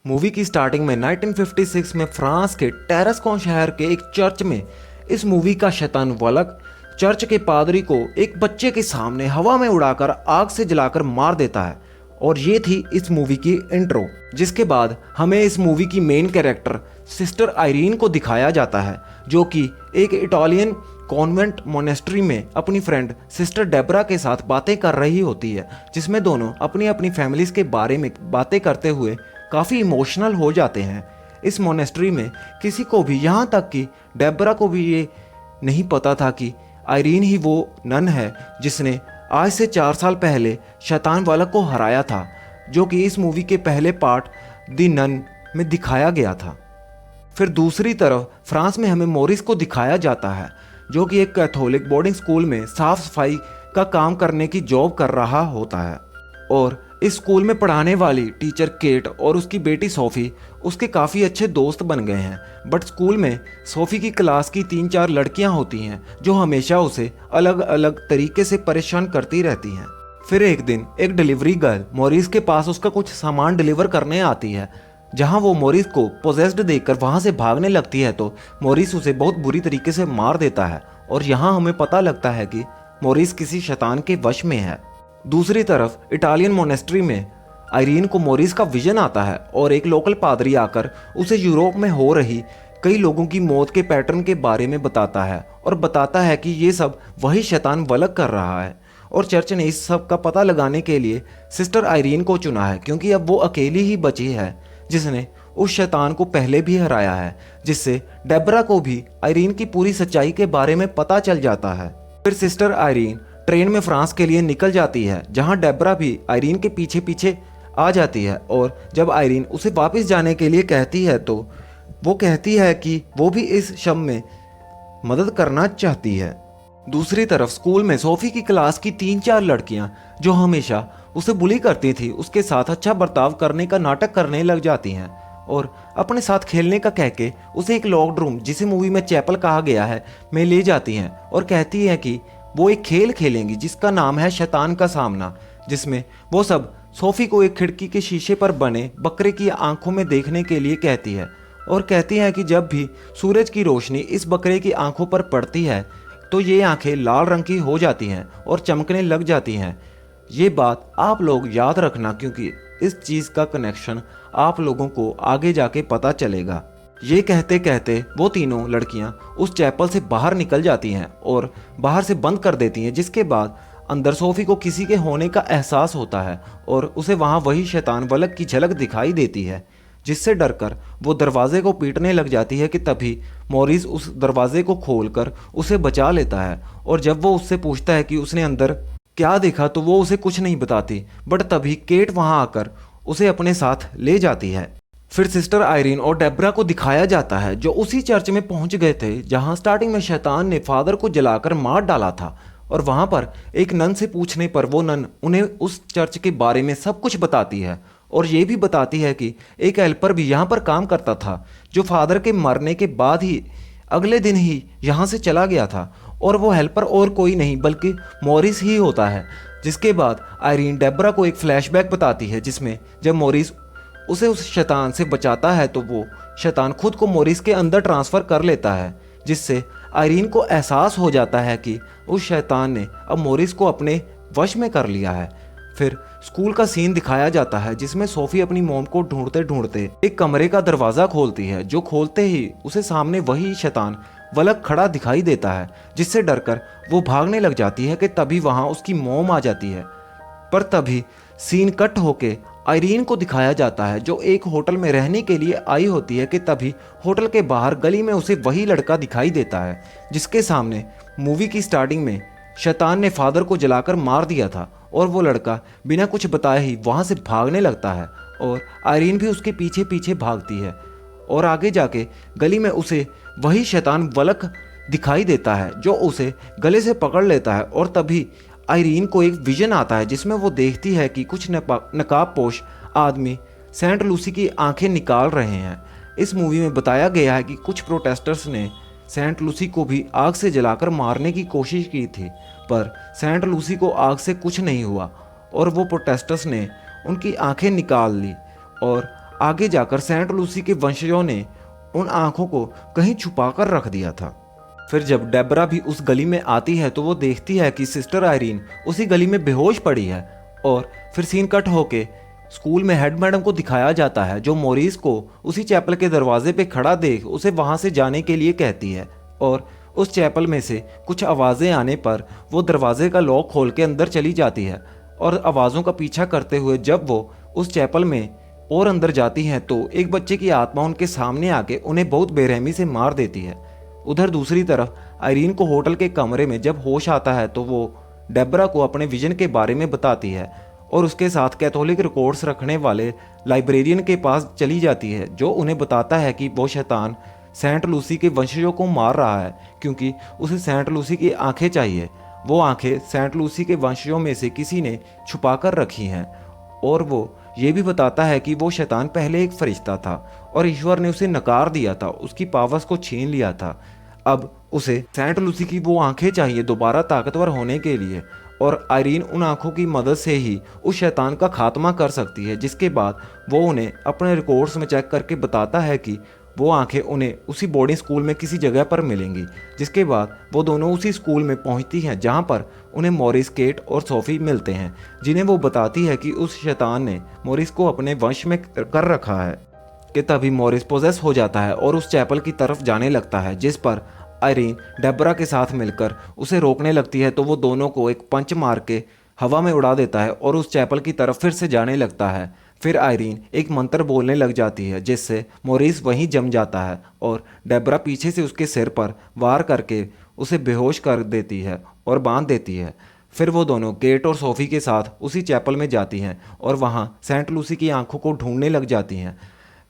Movie की starting में 1956 में फ्रांस के टेरेस्कॉन शहर के एक चर्च में इस मूवी का शैतान वलक चर्च के पादरी को एक बच्चे के सामने हवा में उड़ाकर आग से जलाकर मार देता है। और ये थी इस मूवी की इंट्रो, जिसके बाद हमें इस मूवी की मेन कैरेक्टर सिस्टर आयरीन को दिखाया जाता है, जो कि एक इटालियन कॉन्वेंट मोनेस्ट्री में अपनी फ्रेंड सिस्टर डेबरा के साथ बातें कर रही होती है, जिसमें दोनों अपनी अपनी फैमिलीज के बारे में बातें करते हुए काफ़ी इमोशनल हो जाते हैं। इस मोनेस्ट्री में किसी को भी, यहाँ तक कि डेबरा को भी ये नहीं पता था कि आयरीन ही वो नन है जिसने आज से 4 साल पहले शैतान वालक को हराया था, जो कि इस मूवी के पहले पार्ट द नन में दिखाया गया था। फिर दूसरी तरफ फ्रांस में हमें मोरिस को दिखाया जाता है, जो कि एक कैथोलिक बोर्डिंग स्कूल में साफ सफाई का काम करने की जॉब कर रहा होता है। और इस स्कूल में पढ़ाने वाली टीचर केट और उसकी बेटी सोफी उसके काफ़ी अच्छे दोस्त बन गए हैं। बट स्कूल में सोफी की क्लास की 3-4 लड़कियां होती हैं जो हमेशा उसे अलग अलग तरीके से परेशान करती रहती हैं। फिर एक दिन एक डिलीवरी गर्ल मोरिस के पास उसका कुछ सामान डिलीवर करने आती है। जहां वो मोरिस को पोजेस्ड देखकर वहां से भागने लगती है तो मोरिस उसे बहुत बुरी तरीके से मार देता है। और यहाँ हमें पता लगता है कि मोरिस किसी शैतान के वश में है। दूसरी तरफ इटालियन मोनेस्ट्री में आयरीन को मोरिस का विजन आता है और एक लोकल पादरी आकर उसे यूरोप में हो रही कई लोगों की मौत के पैटर्न के बारे में बताता है और बताता है कि ये सब वही शैतान वलक कर रहा है। और चर्च ने इस सब का पता लगाने के लिए सिस्टर आयरीन को चुना है, क्योंकि अब वो अकेली ही बची है जिसने उस शैतान को पहले भी हराया है, जिससे डेबरा को भी आयरीन की पूरी सच्चाई के बारे में पता चल जाता है। फिर सिस्टर आयरीन ट्रेन में फ्रांस के लिए निकल जाती है, जहां डेबरा भी आयरीन के पीछे पीछे आ जाती है। और जब आयरीन उसे वापस जाने के लिए कहती है तो वो कहती है कि वो भी इस शव में मदद करना चाहती है। दूसरी तरफ स्कूल में सोफी की क्लास की 3-4 लड़कियां जो हमेशा उसे बुली करती थी उसके साथ अच्छा बर्ताव करने का नाटक करने लग जाती हैं और अपने साथ खेलने का कह के उसे एक लॉक्ड रूम, जिसे मूवी में चैपल कहा गया है, में ले जाती हैं और कहती हैं कि वो एक खेल खेलेंगी जिसका नाम है शैतान का सामना, जिसमें वो सब सोफी को एक खिड़की के शीशे पर बने बकरे की आंखों में देखने के लिए कहती है और कहती है कि जब भी सूरज की रोशनी इस बकरे की आंखों पर पड़ती है तो ये आंखें लाल रंग की हो जाती हैं और चमकने लग जाती हैं। ये बात आप लोग याद रखना, क्योंकि इस चीज़ का कनेक्शन आप लोगों को आगे जाके पता चलेगा। ये कहते कहते वो तीनों लड़कियां उस चैपल से बाहर निकल जाती हैं और बाहर से बंद कर देती हैं, जिसके बाद अंदर सोफी को किसी के होने का एहसास होता है और उसे वहाँ वही शैतान वलक की झलक दिखाई देती है, जिससे डरकर वो दरवाजे को पीटने लग जाती है कि तभी मोरिस उस दरवाजे को खोलकर उसे बचा लेता है। और जब वो उससे पूछता है कि उसने अंदर क्या देखा तो वो उसे कुछ नहीं बताती, बट तभी केट वहाँ आकर उसे अपने साथ ले जाती है। फिर सिस्टर आयरीन और डेबरा को दिखाया जाता है जो उसी चर्च में पहुंच गए थे जहां स्टार्टिंग में शैतान ने फादर को जलाकर मार डाला था। और वहां पर एक नन से पूछने पर वो नन उन्हें उस चर्च के बारे में सब कुछ बताती है और ये भी बताती है कि एक हेल्पर भी यहाँ पर काम करता था जो फादर के मरने के बाद ही अगले दिन ही यहाँ से चला गया था। और वो हेल्पर और कोई नहीं बल्कि मोरिस ही होता है। जिसके बाद आयरीन डेबरा को एक फ्लैशबैक बताती है जिसमें जब मोरिस उसे उस शैतान से बचाता है तो वो शैतान खुद को मोरिस के अंदर ट्रांसफ़र कर लेता है, जिससे आयरीन को एहसास हो जाता है कि उस शैतान ने अब मोरिस को अपने वश में कर लिया है। फिर स्कूल का सीन दिखाया जाता है जिसमें सोफी अपनी मॉम को ढूंढते ढूंढते एक कमरे का दरवाज़ा खोलती है, जो खोलते ही उसे सामने वही शैतान वलक खड़ा दिखाई देता है, जिससे डरकर वो भागने लग जाती है कि तभी वहाँ उसकी मॉम आ जाती है। पर तभी सीन कट होके आयरीन को दिखाया जाता है जो एक होटल में रहने के लिए आई होती है कि तभी होटल के बाहर गली में उसे वही लड़का दिखाई देता है जिसके सामने मूवी की स्टार्टिंग में शैतान ने फादर को जलाकर मार दिया था। और वो लड़का बिना कुछ बताए ही वहाँ से भागने लगता है और आयरीन भी उसके पीछे पीछे भागती है और आगे जाके गली में उसे वही शैतान वलक दिखाई देता है जो उसे गले से पकड़ लेता है। और तभी आयरीन को एक विजन आता है जिसमें वो देखती है कि कुछ नकाबपोश आदमी सेंट लूसी की आंखें निकाल रहे हैं। इस मूवी में बताया गया है कि कुछ प्रोटेस्टर्स ने सेंट लूसी को भी आग से जलाकर मारने की कोशिश की थी, पर सेंट लूसी को आग से कुछ नहीं हुआ और वो प्रोटेस्टर्स ने उनकी आंखें निकाल ली और आगे जाकर सेंट लूसी के वंशजों ने उन आंखों को कहीं छुपा कर रख दिया था। फिर जब डेबरा भी उस गली में आती है तो वो देखती है कि सिस्टर आयरीन उसी गली में बेहोश पड़ी है। और फिर सीन कट होके स्कूल में हेड मैडम को दिखाया जाता है, जो मॉरिस को उसी चैपल के दरवाजे पे खड़ा देख उसे वहां से जाने के लिए कहती है। और उस चैपल में से कुछ आवाज़ें आने पर वो दरवाजे का लॉक खोल के अंदर चली जाती है। और आवाज़ों का पीछा करते हुए जब वो उस चैपल में और अंदर जाती हैं तो एक बच्चे की आत्मा उनके सामने आके उन्हें बहुत बेरहमी से मार देती है। उधर दूसरी तरफ आयरीन को होटल के कमरे में जब होश आता है तो वो डेबरा को अपने विजन के बारे में बताती है और उसके साथ कैथोलिक रिकॉर्ड्स रखने वाले लाइब्रेरियन के पास चली जाती है, जो उन्हें बताता है कि वो शैतान सेंट लूसी के वंशजों को मार रहा है क्योंकि उसे सेंट लूसी की आंखें चाहिए। वो आंखें सेंट लूसी के वंशजों में से किसी ने छुपा कर रखी हैं। और वो ये भी बताता है कि वो शैतान पहले एक फरिश्ता था और ईश्वर ने उसे नकार दिया था, उसकी पावर्स को छीन लिया था। अब उसे सेंट लूसी की वो आंखें चाहिए दोबारा ताकतवर होने के लिए, और आयरीन उन आंखों की मदद से ही उस शैतान का खात्मा कर सकती है। जिसके बाद वो उन्हें अपने रिकॉर्ड्स में चेक करके बताता है कि वो आंखें उन्हें उसी बोर्डिंग स्कूल में किसी जगह पर मिलेंगी। जिसके बाद वो दोनों उसी स्कूल में पहुंचती हैं जहां पर उन्हें मॉरिस, केट और सोफी मिलते हैं, जिन्हें वो बताती है कि उस शैतान ने मॉरिस को अपने वश में कर रखा है। कि तभी मॉरिस पोजेस हो जाता है और उस चैपल की तरफ जाने लगता है, जिस पर आयरीन डेबरा के साथ मिलकर उसे रोकने लगती है तो वो दोनों को एक पंच मार के हवा में उड़ा देता है और उस चैपल की तरफ फिर से जाने लगता है। फिर आयरीन एक मंत्र बोलने लग जाती है जिससे मॉरिस वहीं जम जाता है और डेबरा पीछे से उसके सिर पर वार करके उसे बेहोश कर देती है और बांध देती है। फिर वो दोनों केट और सोफी के साथ उसी चैपल में जाती हैं और वहाँ सेंट लूसी की आंखों को ढूंढने लग जाती हैं।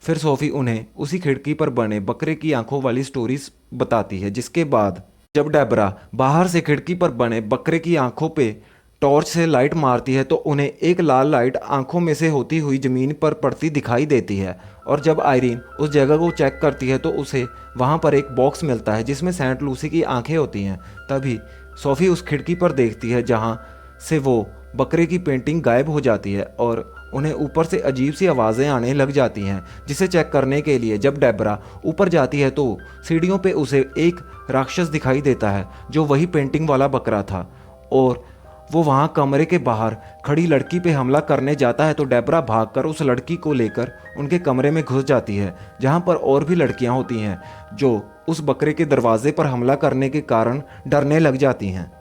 फिर सोफी उन्हें उसी खिड़की पर बने बकरे की आंखों वाली स्टोरीज बताती है। जिसके बाद जब डेबरा बाहर से खिड़की पर बने बकरे की आंखों पे टॉर्च से लाइट मारती है तो उन्हें एक लाल लाइट आंखों में से होती हुई जमीन पर पड़ती दिखाई देती है। और जब आयरीन उस जगह को चेक करती है तो उसे वहां पर एक बॉक्स मिलता है जिसमें सेंट लूसी की आंखें होती हैं। तभी सोफी उस खिड़की पर देखती है जहां से वो बकरे की पेंटिंग गायब हो जाती है और उन्हें ऊपर से अजीब सी आवाज़ें आने लग जाती हैं, जिसे चेक करने के लिए जब डेबरा ऊपर जाती है तो सीढ़ियों पे उसे एक राक्षस दिखाई देता है जो वही पेंटिंग वाला बकरा था। और वो वहाँ कमरे के बाहर खड़ी लड़की पे हमला करने जाता है तो डेबरा भागकर उस लड़की को लेकर उनके कमरे में घुस जाती है, जहाँ पर और भी लड़कियाँ होती हैं जो उस बकरे के दरवाजे पर हमला करने के कारण डरने लग जाती हैं।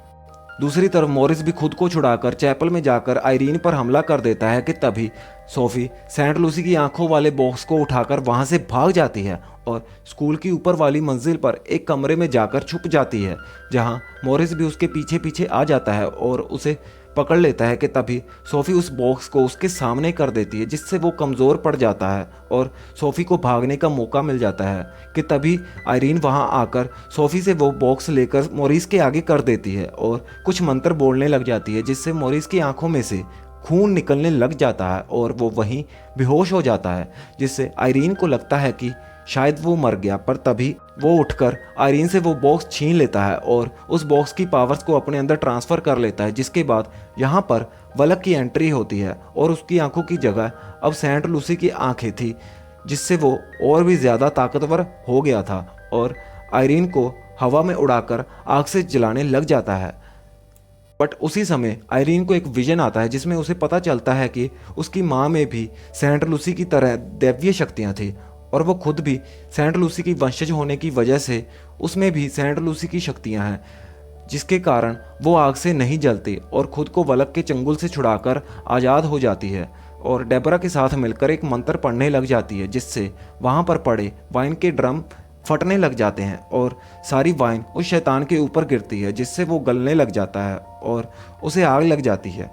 दूसरी तरफ मॉरिस भी खुद को छुड़ाकर चैपल में जाकर आयरीन पर हमला कर देता है कि तभी सोफी सेंट लूसी की आंखों वाले बॉक्स को उठाकर वहां से भाग जाती है और स्कूल की ऊपर वाली मंजिल पर एक कमरे में जाकर छुप जाती है, जहां मॉरिस भी उसके पीछे पीछे आ जाता है और उसे पकड़ लेता है। कि तभी सोफी उस बॉक्स को उसके सामने कर देती है जिससे वो कमज़ोर पड़ जाता है और सोफी को भागने का मौका मिल जाता है। कि तभी आयरीन वहां आकर सोफी से वो बॉक्स लेकर मॉरिस के आगे कर देती है और कुछ मंत्र बोलने लग जाती है जिससे मॉरिस की आंखों में से खून निकलने लग जाता है और वो वहीं बेहोश हो जाता है, जिससे आयरीन को लगता है कि शायद वो मर गया। पर तभी वो उठकर आयरीन से वो बॉक्स छीन लेता है और उस बॉक्स की पावर्स को अपने अंदर ट्रांसफ़र कर लेता है। जिसके बाद यहाँ पर वलक की एंट्री होती है और उसकी आंखों की जगह अब सेंट लूसी की आंखें थी, जिससे वो और भी ज़्यादा ताकतवर हो गया था और आयरीन को हवा में उड़ाकर आग से जलाने लग जाता है। बट उसी समय आयरीन को एक विजन आता है जिसमें उसे पता चलता है कि उसकी माँ में भी सेंट लूसी की तरह दैवीय शक्तियाँ थी और वो खुद भी सेंट लूसी की वंशज होने की वजह से उसमें भी सेंट लूसी की शक्तियाँ हैं, जिसके कारण वो आग से नहीं जलती और खुद को वलक के चंगुल से छुड़ाकर आज़ाद हो जाती है और डेबरा के साथ मिलकर एक मंत्र पढ़ने लग जाती है, जिससे वहाँ पर पड़े वाइन के ड्रम फटने लग जाते हैं और सारी वाइन उस शैतान के ऊपर गिरती है, जिससे वो गलने लग जाता है और उसे आग लग जाती है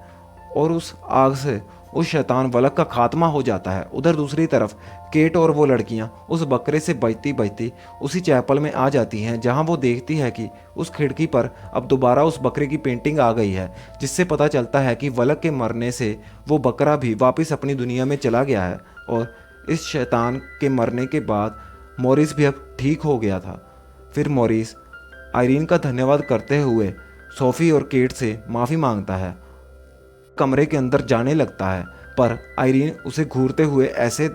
और उस आग से उस शैतान वलक का खात्मा हो जाता है। उधर दूसरी तरफ केट और वो लड़कियां उस बकरे से बचती बचती उसी चैपल में आ जाती हैं, जहां वो देखती है कि उस खिड़की पर अब दोबारा उस बकरे की पेंटिंग आ गई है, जिससे पता चलता है कि वलक के मरने से वो बकरा भी वापस अपनी दुनिया में चला गया है और इस शैतान के मरने के बाद मॉरिस भी अब ठीक हो गया था। फिर मॉरिस आयरीन का धन्यवाद करते हुए सोफी और केट से माफ़ी मांगता है, कमरे के अंदर जाने लगता है, पर आयरीन उसे घूरते हुए ऐसे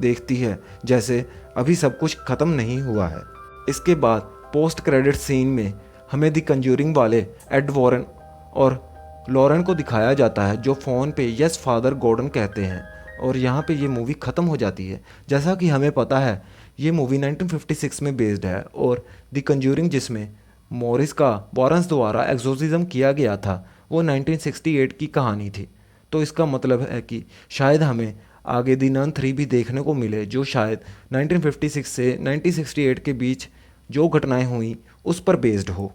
देखती है जैसे अभी सब कुछ ख़त्म नहीं हुआ है। इसके बाद पोस्ट क्रेडिट सीन में हमें द कंज्यूरिंग वाले एड वॉरेन और लॉरेन को दिखाया जाता है जो फ़ोन पे यस फादर गॉर्डन कहते हैं, और यहाँ पे ये मूवी ख़त्म हो जाती है। जैसा कि हमें पता है ये मूवी 1956 में बेस्ड है, और द कंज्यूरिंग जिसमें मॉरिस का वॉरेंस द्वारा एक्सोर्सिज्म किया गया था वो 1968 की कहानी थी। तो इसका मतलब है कि शायद हमें आगे दी नन 3 भी देखने को मिले जो शायद 1956 से 1968 के बीच जो घटनाएं हुई उस पर बेस्ड हो।